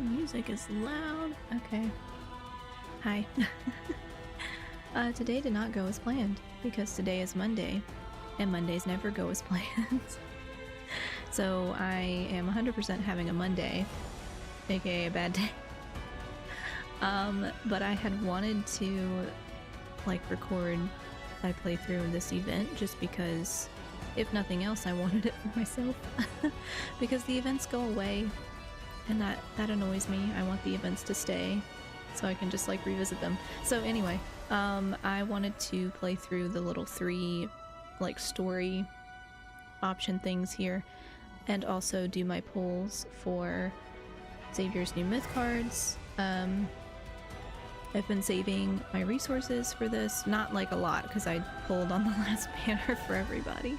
music is loud. Okay. Hi. Today did not go as planned because today is Monday and Mondays never go as planned. So I am 100% having a Monday, aka a bad day. But I had wanted to like record my playthrough in this event just because if nothing else I wanted it for myself because the events go away and that annoys me. I want the events to stay so I can just like revisit them. So anyway, I wanted to play through the little 3 like story option things here and also do my polls for Xavier's new myth cards. I've been saving my resources for this, not like a lot because I pulled on the last banner for everybody,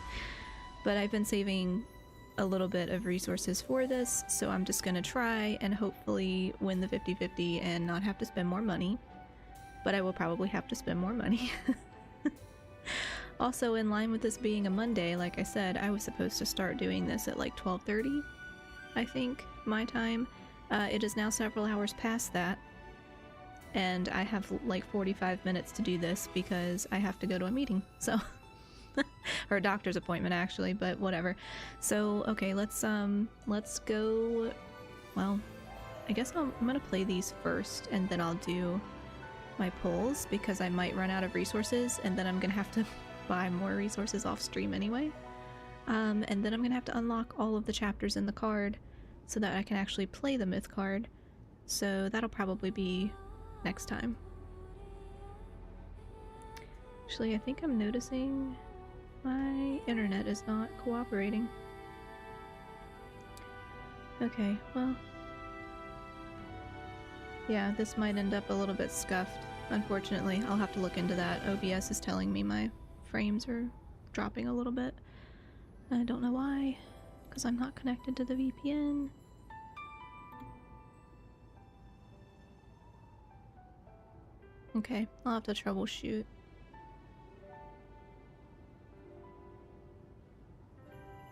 but I've been saving a little bit of resources for this, so I'm just gonna try and hopefully win the 50-50 and not have to spend more money, but I will probably have to spend more money. Also, in line with this being a Monday, like I said, I was supposed to start doing this at like 12:30, I think, my time. It is now several hours past that, and I have like 45 minutes to do this because I have to go to a meeting, so or a doctor's appointment actually, but whatever. So okay, let's go. Well, I guess I'm gonna play these first and then I'll do my polls because I might run out of resources and then I'm gonna have to buy more resources off stream anyway. And then I'm gonna have to unlock all of the chapters in the card so that I can actually play the myth card. So that'll probably be next time. Actually, I think I'm noticing my internet is not cooperating. Okay, well, yeah, this might end up a little bit scuffed. Unfortunately, I'll have to look into that. OBS is telling me my frames are dropping a little bit. I don't know why, because I'm not connected to the VPN. Okay, I'll have to troubleshoot.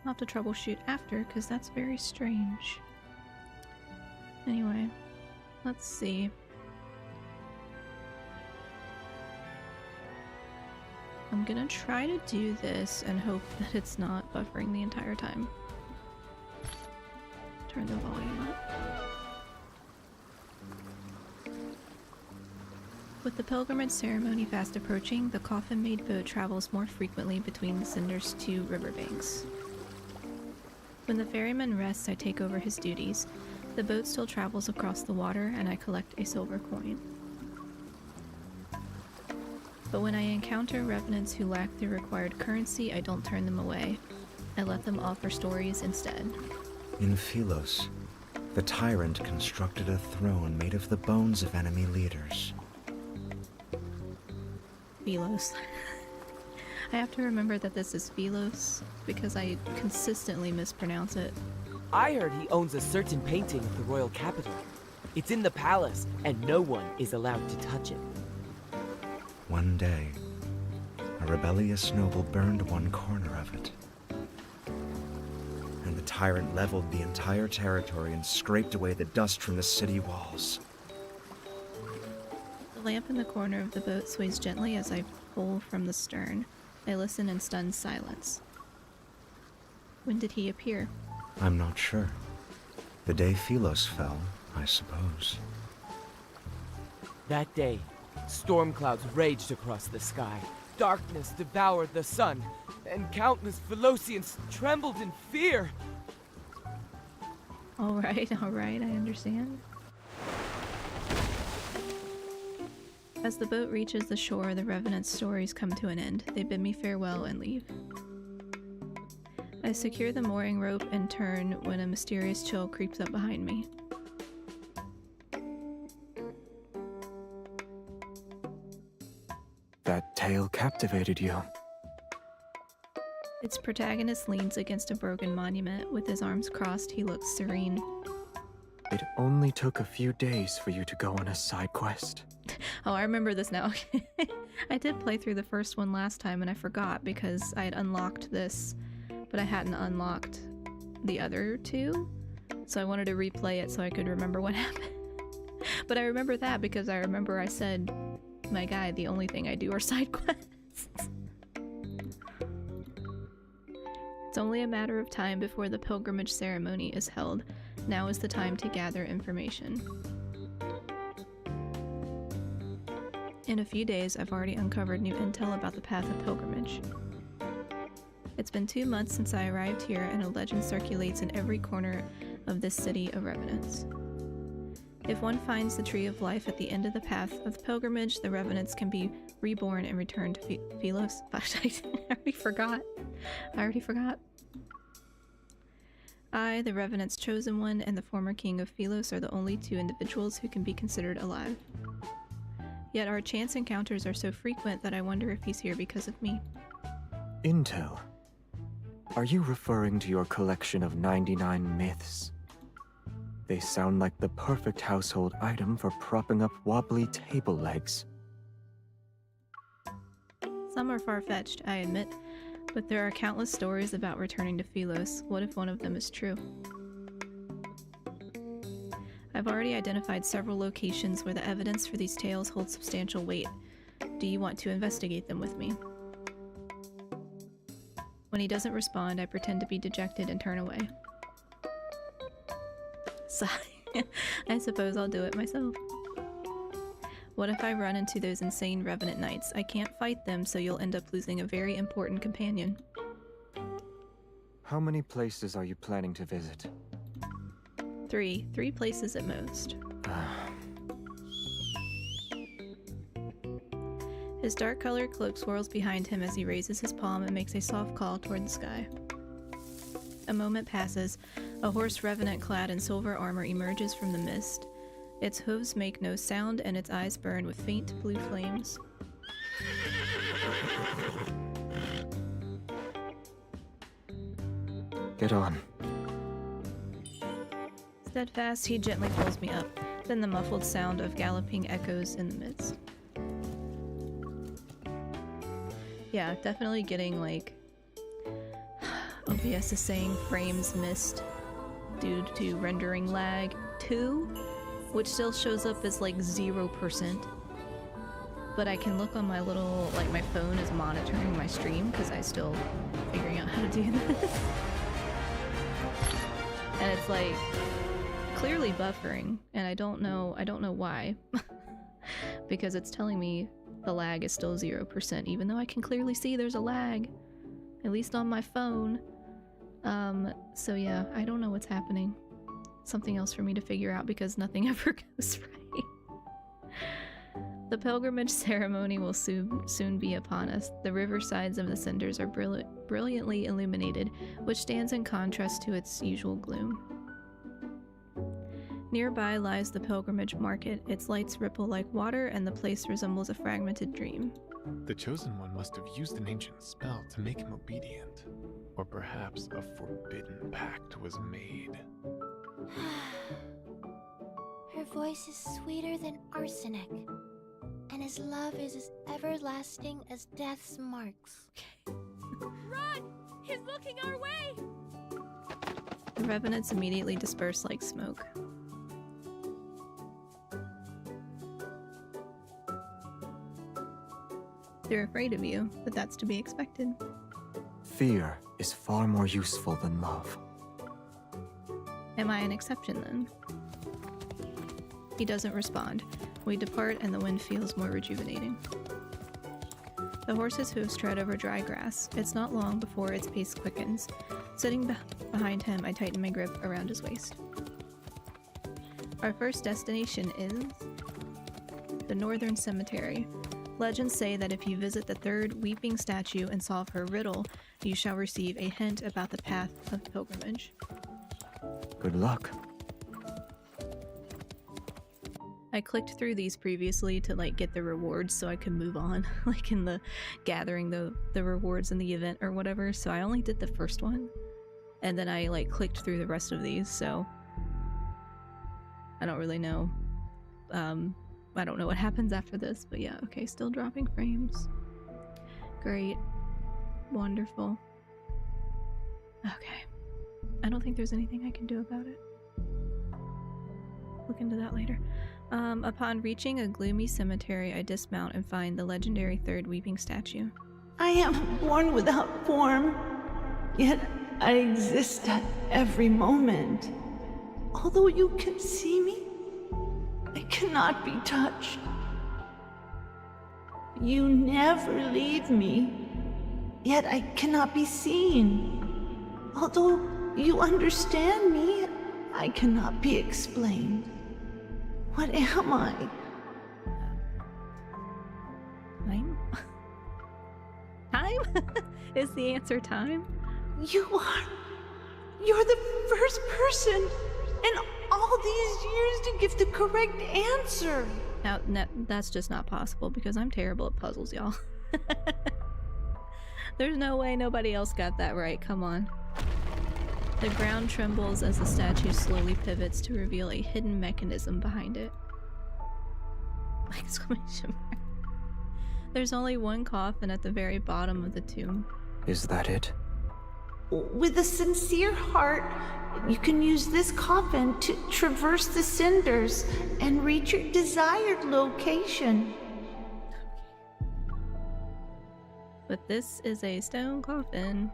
I'll have to troubleshoot after, because that's very strange. Anyway, let's see. I'm gonna try to do this and hope that it's not buffering the entire time. Turn the volume up. With the pilgrimage ceremony fast approaching, the coffin-made boat travels more frequently between the Cinder's 2 riverbanks. When the ferryman rests, I take over his duties. The boat still travels across the water, and I collect a silver coin. But when I encounter revenants who lack the required currency, I don't turn them away. I let them offer stories instead. In Philos, the tyrant constructed a throne made of the bones of enemy leaders. Philos. I have to remember that this is Philos because I consistently mispronounce it. I heard he owns a certain painting of the royal capital. It's in the palace, and no one is allowed to touch it. One day, a rebellious noble burned one corner of it. And the tyrant leveled the entire territory and scraped away the dust from the city walls. The lamp in the corner of the boat sways gently as I pull from the stern. I listen in stunned silence. When did he appear? I'm not sure. The day Philos fell, I suppose. That day, storm clouds raged across the sky. Darkness devoured the sun, and countless Philosians trembled in fear. Alright, I understand. As the boat reaches the shore, the Revenant's stories come to an end. They bid me farewell and leave. I secure the mooring rope and turn when a mysterious chill creeps up behind me. That tale captivated you. Its protagonist leans against a broken monument. With his arms crossed, he looks serene. It only took a few days for you to go on a side quest. Oh, I remember this now. I did play through the first one last time and I forgot because I had unlocked this, but I hadn't unlocked the other 2. So I wanted to replay it so I could remember what happened. But I remember that because I remember I said, my guy, the only thing I do are side quests. It's only a matter of time before the pilgrimage ceremony is held. Now is the time to gather information. In a few days, I've already uncovered new intel about the path of pilgrimage. It's been 2 months since I arrived here, and a legend circulates in every corner of this city of revenants. If one finds the Tree of Life at the end of the path of pilgrimage, the revenants can be reborn and return to Philos. I already forgot. I, the Revenant's chosen one, and the former king of Philos are the only 2 individuals who can be considered alive. Yet our chance encounters are so frequent that I wonder if he's here because of me. Intel. Are you referring to your collection of 99 myths? They sound like the perfect household item for propping up wobbly table legs. Some are far-fetched, I admit, but there are countless stories about returning to Philos. What if one of them is true? I've already identified several locations where the evidence for these tales holds substantial weight. Do you want to investigate them with me? When he doesn't respond, I pretend to be dejected and turn away. Sigh. I suppose I'll do it myself. What if I run into those insane Revenant Knights? I can't fight them, so you'll end up losing a very important companion. How many places are you planning to visit? 3 places at most. His dark-colored cloak swirls behind him as he raises his palm and makes a soft call toward the sky. A moment passes. A horse revenant clad in silver armor emerges from the mist. Its hooves make no sound, and its eyes burn with faint blue flames. Get on. Steadfast, he gently pulls me up. Then the muffled sound of galloping echoes in the midst. Yeah, definitely getting, like, OBS is saying frames missed due to rendering lag 2, which still shows up as like 0%. But I can look on my little, like my phone is monitoring my stream because I still figuring out how to do this. And it's like clearly buffering, and I don't know why. Because it's telling me the lag is still 0%, even though I can clearly see there's a lag, at least on my phone. So yeah, I don't know what's happening. Something else for me to figure out because nothing ever goes right. The pilgrimage ceremony will soon be upon us. The riversides of the cinders are brilliantly illuminated, which stands in contrast to its usual gloom. Nearby lies the pilgrimage market. Its lights ripple like water, and the place resembles a fragmented dream. The Chosen One must have used an ancient spell to make him obedient. Or perhaps a forbidden pact was made. Her voice is sweeter than arsenic, and his love is as everlasting as death's marks. Run! He's looking our way! The revenants immediately disperse like smoke. They're afraid of you, but that's to be expected. Fear is far more useful than love. Am I an exception then? He doesn't respond. We depart and the wind feels more rejuvenating. The horse's hooves tread over dry grass. It's not long before its pace quickens. Sitting behind him, I tighten my grip around his waist. Our first destination is the Northern Cemetery. Legends say that if you visit the third weeping statue and solve her riddle, you shall receive a hint about the path of pilgrimage. Good luck. I clicked through these previously to like get the rewards so I could move on, like in the gathering the rewards in the event or whatever. So I only did the first one, and then I like clicked through the rest of these. So I don't really know. I don't know what happens after this, but yeah, okay, still dropping frames. Great. Wonderful. Okay. I don't think there's anything I can do about it. look into that later. Upon reaching a gloomy cemetery, I dismount and find the legendary third weeping statue. I am born without form, yet I exist at every moment. Although you can see me, I cannot be touched. You never leave me, yet I cannot be seen. Although you understand me, I cannot be explained. What am I? Time? Time? Is the answer time? You're the first person in all these years to give the correct answer. Now, that's just not possible because I'm terrible at puzzles, y'all. There's no way nobody else got that right. Come on. The ground trembles as the statue slowly pivots to reveal a hidden mechanism behind it. Exclamation mark. There's only one coffin at the very bottom of the tomb. Is that it? With a sincere heart, you can use this coffin to traverse the cinders and reach your desired location. But this is a stone coffin.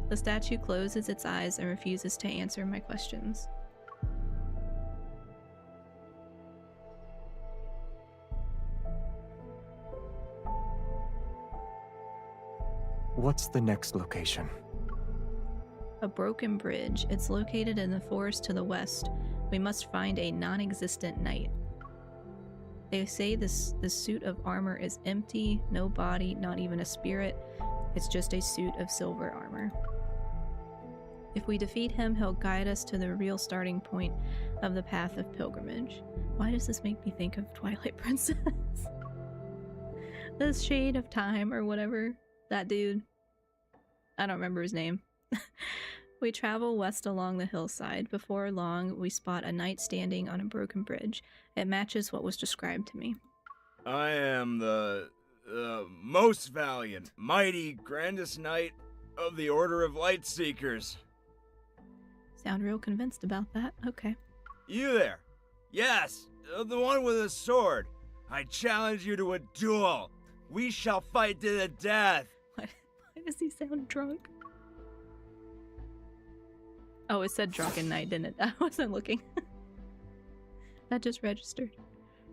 The statue closes its eyes and refuses to answer my questions. What's the next location? A broken bridge. It's located in the forest to the west. We must find a non-existent knight. They say this suit of armor is empty, no body, not even a spirit. It's just a suit of silver armor. If we defeat him, he'll guide us to the real starting point of the path of pilgrimage. Why does this make me think of Twilight Princess? The Shade of Time or whatever. That dude. I don't remember his name. We travel west along the hillside. Before long, we spot a knight standing on a broken bridge. It matches what was described to me. I am the most valiant, mighty, grandest knight of the Order of Light Seekers. Sound real convinced about that. Okay. You there? Yes, the one with a sword. I challenge you to a duel. We shall fight to the death. Why does he sound drunk? Oh, it said drunken knight, didn't it? I wasn't looking. That just registered.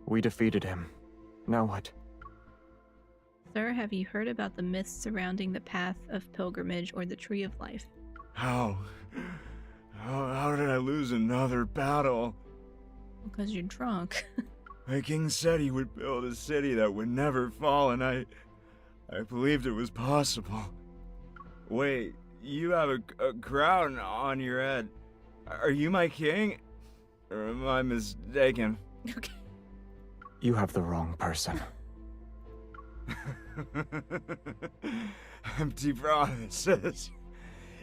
We defeated him. Now what? Sir, have you heard about the myths surrounding the path of pilgrimage or the tree of life? How did I lose another battle? Because you're drunk. My king said he would build a city that would never fall, and I believed it was possible. Wait, you have a crown on your head. Are you my king? Or am I mistaken? Okay. You have the wrong person. Empty promises.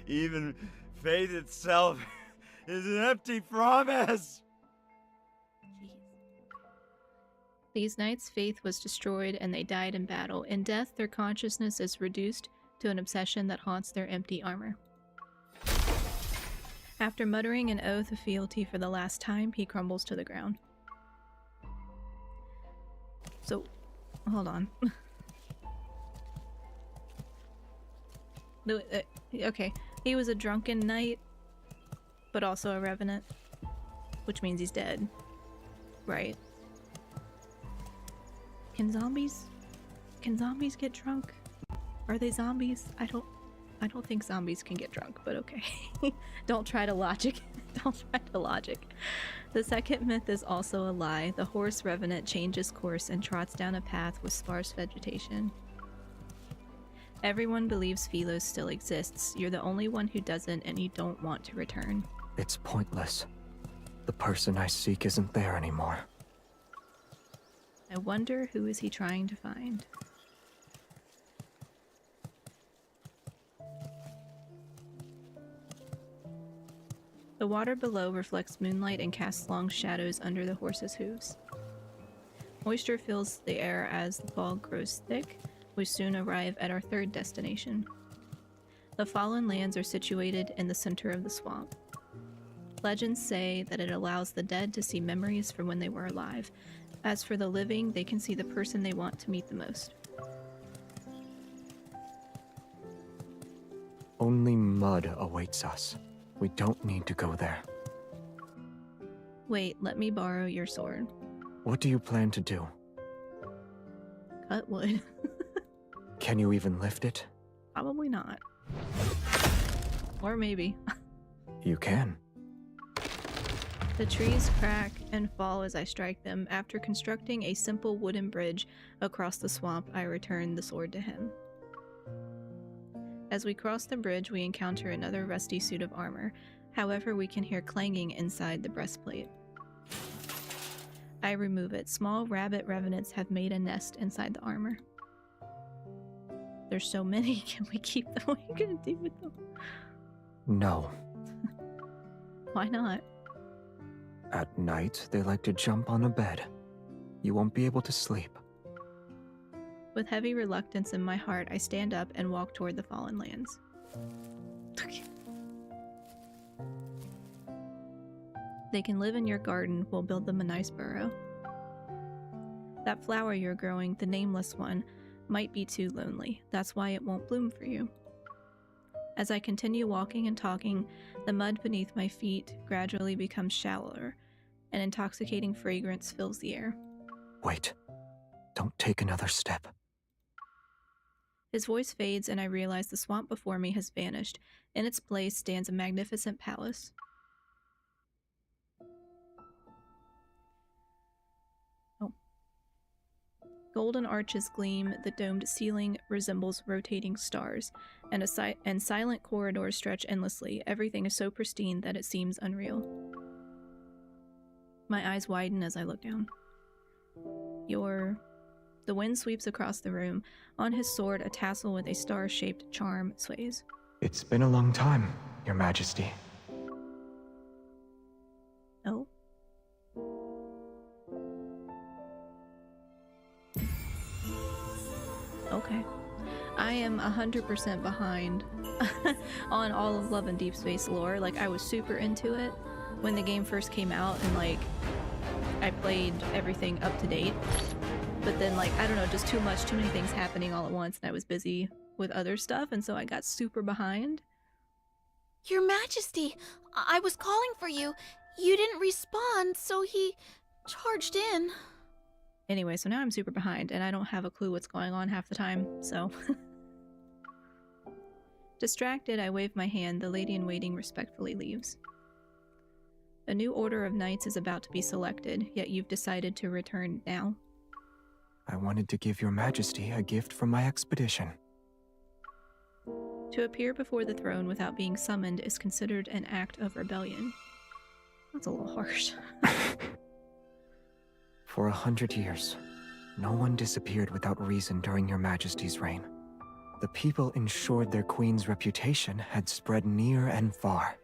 Even faith itself is an empty promise. Jeez. These knights' faith was destroyed and they died in battle. In death, their consciousness is reduced to an obsession that haunts their empty armor. After muttering an oath of fealty for the last time, he crumbles to the ground. So, hold on. Okay, he was a drunken knight, but also a revenant, which means he's dead, right? Can zombies get drunk? Are they zombies? I don't think zombies can get drunk, but okay. Don't try to logic. Don't try to logic. The second myth is also a lie. The horse revenant changes course and trots down a path with sparse vegetation. Everyone believes Philos still exists. You're the only one who doesn't, and you don't want to return. It's pointless. The person I seek isn't there anymore. I wonder who is he trying to find? The water below reflects moonlight and casts long shadows under the horse's hooves. Moisture fills the air as the fog grows thick. We soon arrive at our third destination. The Fallen Lands are situated in the center of the swamp. Legends say that it allows the dead to see memories from when they were alive. As for the living, they can see the person they want to meet the most. Only mud awaits us. We don't need to go there. Wait, let me borrow your sword. What do you plan to do? Cut wood. Can you even lift it? Probably not. Or maybe. You can. The trees crack and fall as I strike them. After constructing a simple wooden bridge across the swamp, I return the sword to him. As we cross the bridge, we encounter another rusty suit of armor. However, we can hear clanging inside the breastplate. I remove it. Small rabbit revenants have made a nest inside the armor. There's so many. Can we keep them? What are you gonna do with them? No. Why not? At night, they like to jump on a bed. You won't be able to sleep. With heavy reluctance in my heart, I stand up and walk toward the fallen lands. They can live in your garden. We'll build them a nice burrow. That flower you're growing, the nameless one, might be too lonely. That's why it won't bloom for you. As I continue walking and talking, the mud beneath my feet gradually becomes shallower. An intoxicating fragrance fills the air. Wait. Don't take another step. His voice fades and I realize the swamp before me has vanished. In its place stands a magnificent palace. Golden arches gleam, the domed ceiling resembles rotating stars, and silent corridors stretch endlessly. Everything is so pristine that it seems unreal. My eyes widen as I look down. The wind sweeps across the room. On his sword, a tassel with a star-shaped charm sways. It's been a long time, Your Majesty. Oh? Okay. I am 100% behind on all of Love and Deep Space lore. Like, I was super into it when the game first came out, and like, I played everything up to date. But then, like, I don't know, just too many things happening all at once, and I was busy with other stuff, and so I got super behind. Your Majesty, I was calling for you. You didn't respond, so he charged in. Anyway, so now I'm super behind, and I don't have a clue what's going on half the time, so... Distracted, I wave my hand. The lady-in-waiting respectfully leaves. A new order of knights is about to be selected, yet you've decided to return now. I wanted to give Your Majesty a gift from my expedition. To appear before the throne without being summoned is considered an act of rebellion. That's a little harsh. For 100 years, no one disappeared without reason during Your Majesty's reign. The people ensured their queen's reputation had spread near and far.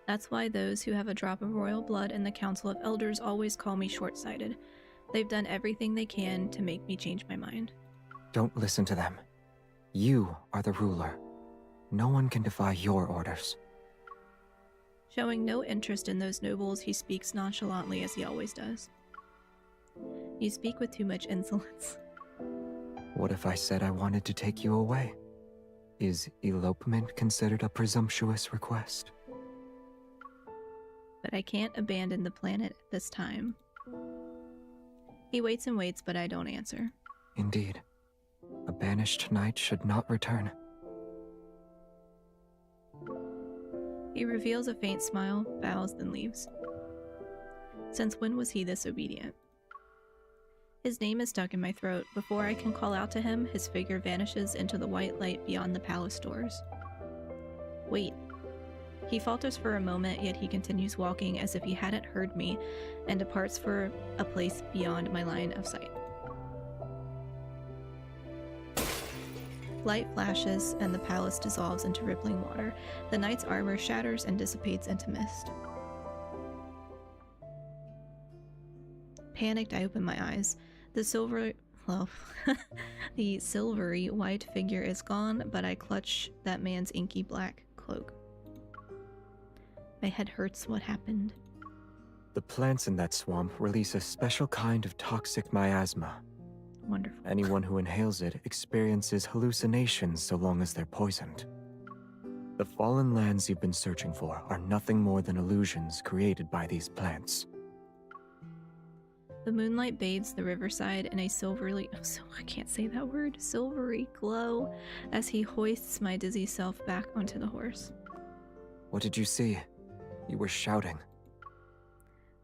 That's why those who have a drop of royal blood in the Council of Elders always call me short-sighted. They've done everything they can to make me change my mind. Don't listen to them. You are the ruler. No one can defy your orders. Showing no interest in those nobles, he speaks nonchalantly as he always does. You speak with too much insolence. What if I said I wanted to take you away? Is elopement considered a presumptuous request? But I can't abandon the planet at this time. He waits and waits, but I don't answer. Indeed. A banished knight should not return. He reveals a faint smile, bows, then leaves. Since when was he this obedient? His name is stuck in my throat. Before I can call out to him, his figure vanishes into the white light beyond the palace doors. Wait. He falters for a moment, yet he continues walking as if he hadn't heard me, and departs for a place beyond my line of sight. Light flashes, and the palace dissolves into rippling water. The knight's armor shatters and dissipates into mist. Panicked, I open my eyes. The silver Well, the silvery white figure is gone, but I clutch that man's inky black cloak. My head hurts. What happened? The plants in that swamp release a special kind of toxic miasma. Wonderful. Anyone who inhales it experiences hallucinations so long as they're poisoned. The fallen lands you've been searching for are nothing more than illusions created by these plants. The moonlight bathes the riverside in a silvery, I can't say that word, silvery glow as he hoists my dizzy self back onto the horse. What did you see? You were shouting.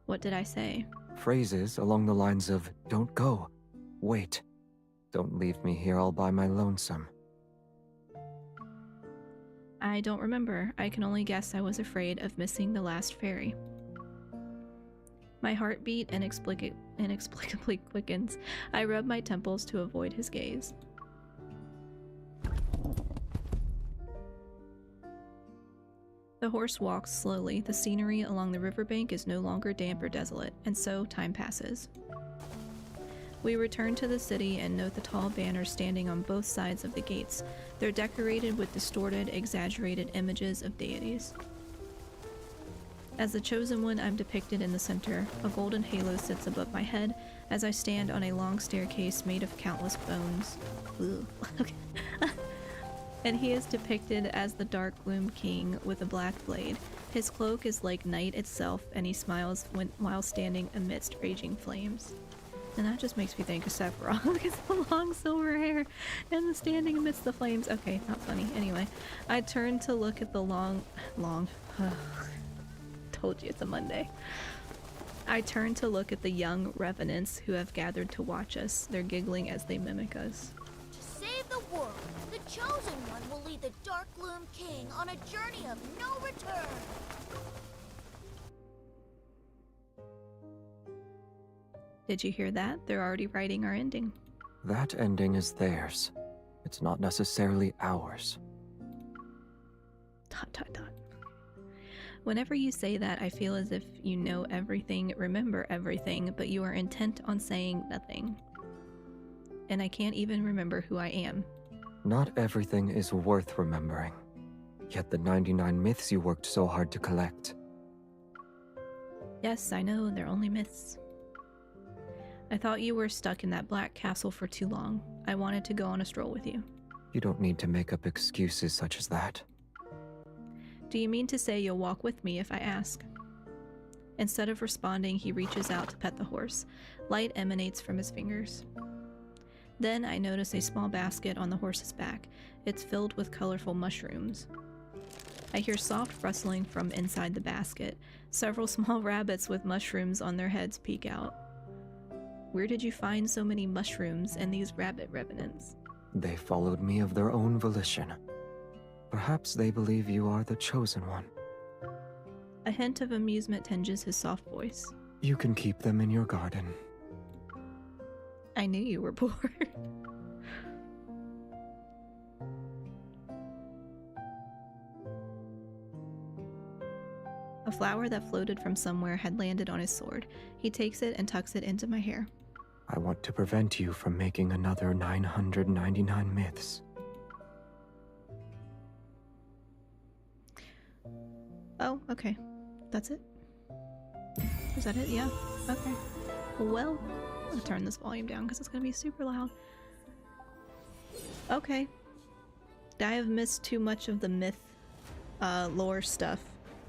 What did I say? Phrases along the lines of, "Don't go. Wait. Don't leave me here all by my lonesome." I don't remember. I can only guess I was afraid of missing the last ferry. My heartbeat inexplicably quickens. I rub my temples to avoid his gaze. The horse walks slowly. The scenery along the riverbank is no longer damp or desolate, and so time passes. We return to the city and note the tall banners standing on both sides of the gates. They're decorated with distorted, exaggerated images of deities. As the chosen one, I'm depicted in the center. A golden halo sits above my head as I stand on a long staircase made of countless bones. Okay. And he is depicted as the Dark Gloom King with a black blade. His cloak is like night itself, and he smiles while standing amidst raging flames. And that just makes me think of Sephiroth, because the long silver hair and the standing amidst the flames. Okay, not funny. Anyway, I turn to look at the told you it's a Monday. I turn to look at the young revenants who have gathered to watch us. They're giggling as they mimic us. To save the world, the Chosen One will lead the Dark Gloom King on a journey of no return. Did you hear that? They're already writing our ending. That ending is theirs. It's not necessarily ours. ... Whenever you say that, I feel as if you know everything, remember everything, but you are intent on saying nothing. And I can't even remember who I am. Not everything is worth remembering. Yet the 99 myths you worked so hard to collect. Yes, I know, they're only myths. I thought you were stuck in that black castle for too long. I wanted to go on a stroll with you. You don't need to make up excuses such as that. Do you mean to say you'll walk with me if I ask? Instead of responding, he reaches out to pet the horse. Light emanates from his fingers. Then I notice a small basket on the horse's back. It's filled with colorful mushrooms. I hear soft rustling from inside the basket. Several small rabbits with mushrooms on their heads peek out. Where did you find so many mushrooms and these rabbit revenants? They followed me of their own volition. Perhaps they believe you are the Chosen One. A hint of amusement tinges his soft voice. You can keep them in your garden. I knew you were bored. A flower that floated from somewhere had landed on his sword. He takes it and tucks it into my hair. I want to prevent you from making another 999 myths. Oh, okay. That's it? Is that it? Yeah. Okay. Well, I'll turn this volume down because it's going to be super loud. Okay. I have missed too much of the myth lore stuff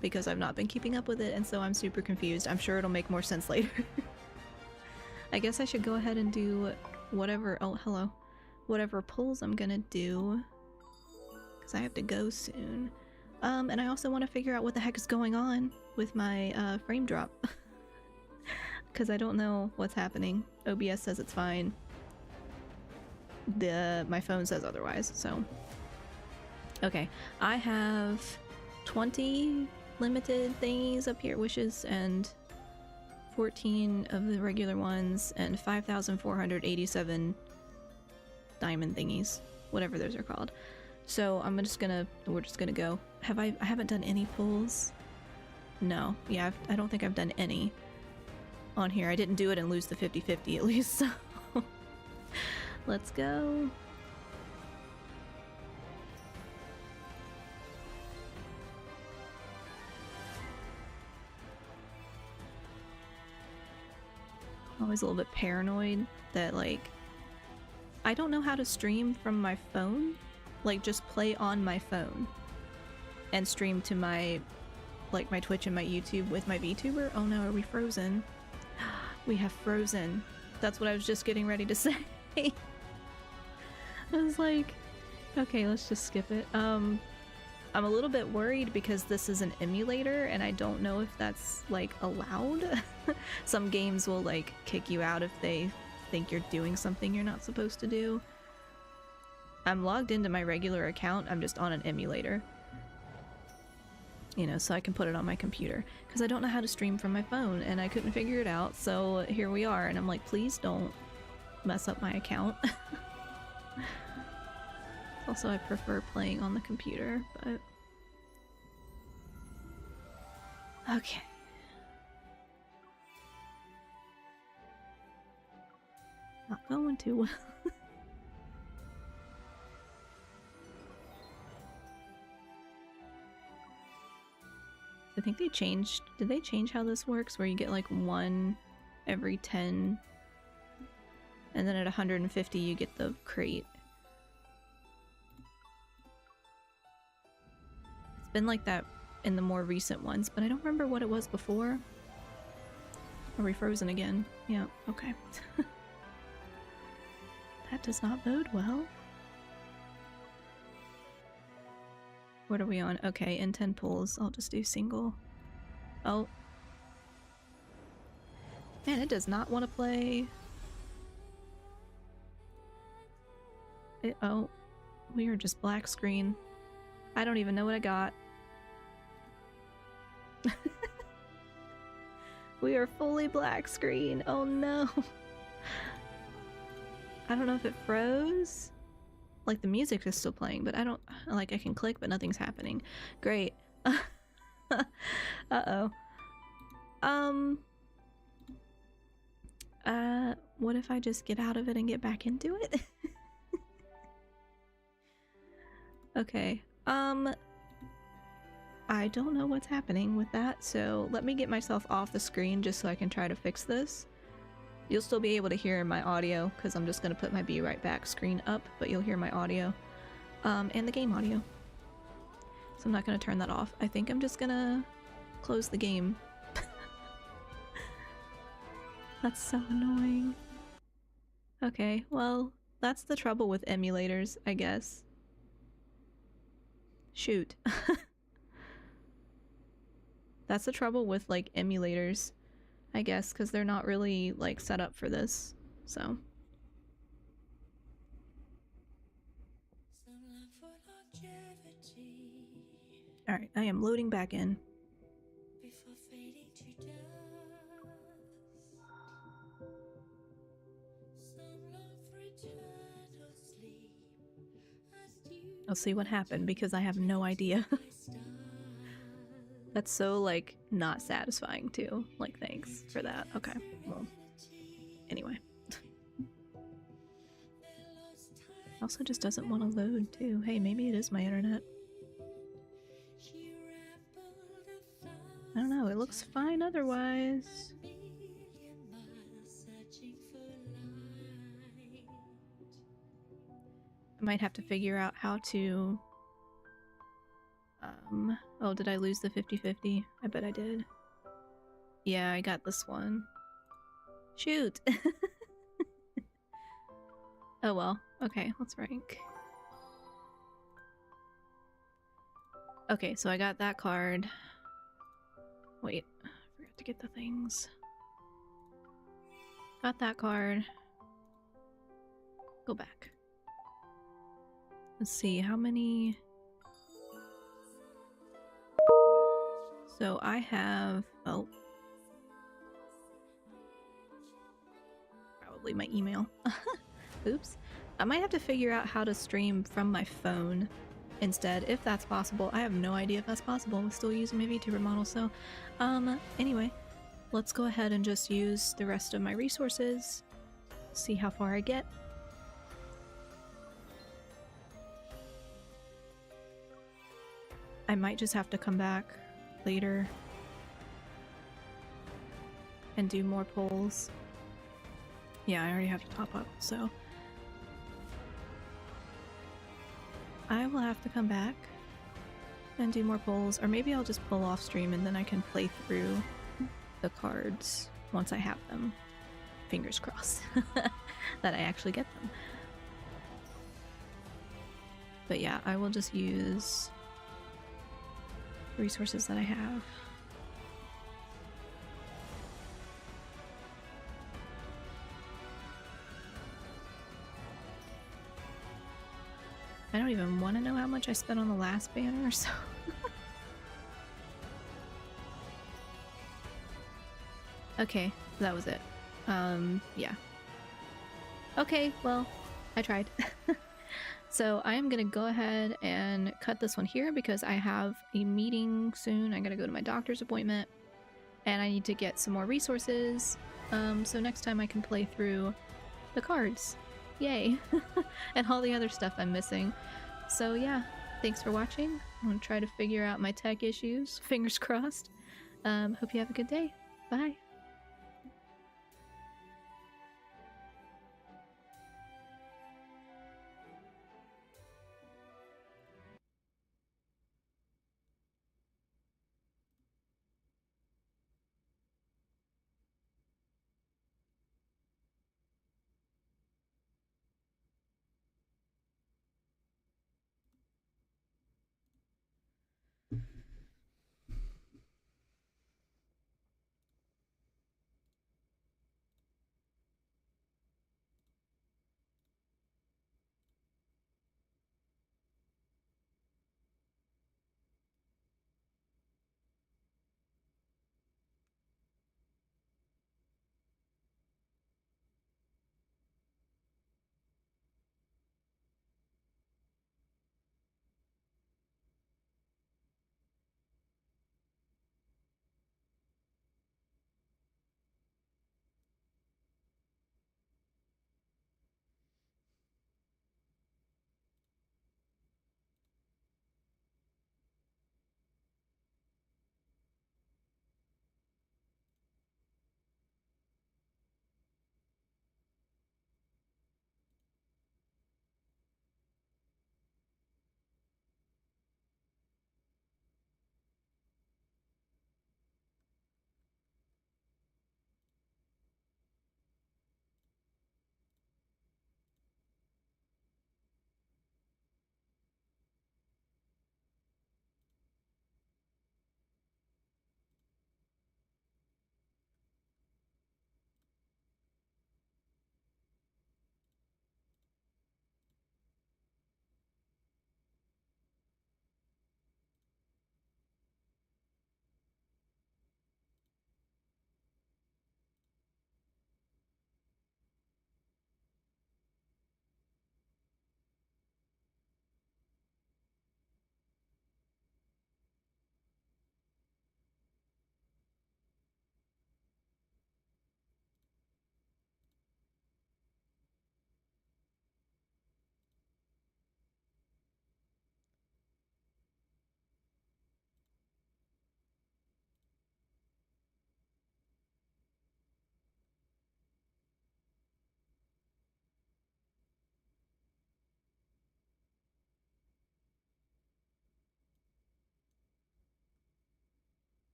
because I've not been keeping up with it, and so I'm super confused. I'm sure it'll make more sense later. I guess I should go ahead and do whatever— oh, hello. Whatever pulls I'm gonna do, because I have to go soon. And I also want to figure out what the heck is going on with my frame drop. Because I don't know what's happening. OBS says it's fine. My phone says otherwise, so. Okay, I have 20 limited thingies up here, wishes, and 14 of the regular ones, and 5,487 diamond thingies, whatever those are called. So we're just gonna go. I haven't done any pulls. No, yeah, I don't think I've done any on here. I didn't do it and lose the 50-50 at least, so. Let's go. Always a little bit paranoid that, like, I don't know how to stream from my phone. Like, just play on my phone and stream to my, like, my Twitch and my YouTube with my VTuber. Oh no, are we frozen? We have frozen. That's what I was just getting ready to say. I was like, okay, let's just skip it. I'm a little bit worried because this is an emulator and I don't know if that's, like, allowed. Some games will, like, kick you out if they think you're doing something you're not supposed to do. I'm logged into my regular account, I'm just on an emulator. You know, so I can put it on my computer. Because I don't know how to stream from my phone and I couldn't figure it out, so here we are. And I'm like, please don't mess up my account. Also, I prefer playing on the computer, but... Okay. Not going too well. I think they changed... Did they change how this works? Where you get like 1 every 10... And then at 150 you get the crate. It's been like that in the more recent ones, but I don't remember what it was before. Are we frozen again? Yeah, okay. That does not bode well. What are we on? Okay, in 10 pulls. I'll just do single. Oh. Man, it does not want to play. Oh. We are just black screen. I don't even know what I got. We are fully black screen. Oh no. I don't know if it froze. Like the music is still playing, but I don't, like I can click but nothing's happening. Great. Uh-oh. What if I just get out of it and get back into it? Okay. I don't know what's happening with that, so let me get myself off the screen just so I can try to fix this. You'll still be able to hear my audio, because I'm just going to put my Be Right Back screen up, but you'll hear my audio. And the game audio. So I'm not going to turn that off. I think I'm just going to close the game. That's so annoying. Okay, well, that's the trouble with emulators, I guess. Shoot. That's the trouble with, like, emulators, I guess, because they're not really, like, set up for this, so. Alright, I am loading back in. I'll see what happened, because I have no idea. That's so, like, not satisfying, too. Like, thanks for that. Okay, well, anyway. Also just doesn't want to load, too. Hey, maybe it is my internet. I don't know, it looks fine otherwise. I might have to figure out how to... oh, did I lose the 50-50? I bet I did. Yeah, I got this one. Shoot! Oh well. Okay, let's rank. Okay, so I got that card. Wait, I forgot to get the things. Got that card. Go back. Let's see, how many... So I have... oh. Probably my email. Oops. I might have to figure out how to stream from my phone instead, if that's possible. I have no idea if that's possible. I'm still using my VTuber model, so... anyway. Let's go ahead and just use the rest of my resources. See how far I get. I might just have to come back later and do more polls. Yeah, I already have to top up, so I will have to come back and do more polls, or maybe I'll just pull off stream and then I can play through the cards once I have them. Fingers crossed that I actually get them. But yeah, I will just use the resources that I have. I don't even want to know how much I spent on the last banner, so... Okay, that was it. Yeah. Okay, well, I tried. So I am gonna go ahead and cut this one here because I have a meeting soon. I gotta go to my doctor's appointment and I need to get some more resources. So next time I can play through the cards. Yay! And all the other stuff I'm missing. So yeah, thanks for watching. I'm gonna try to figure out my tech issues. Fingers crossed. Hope you have a good day. Bye.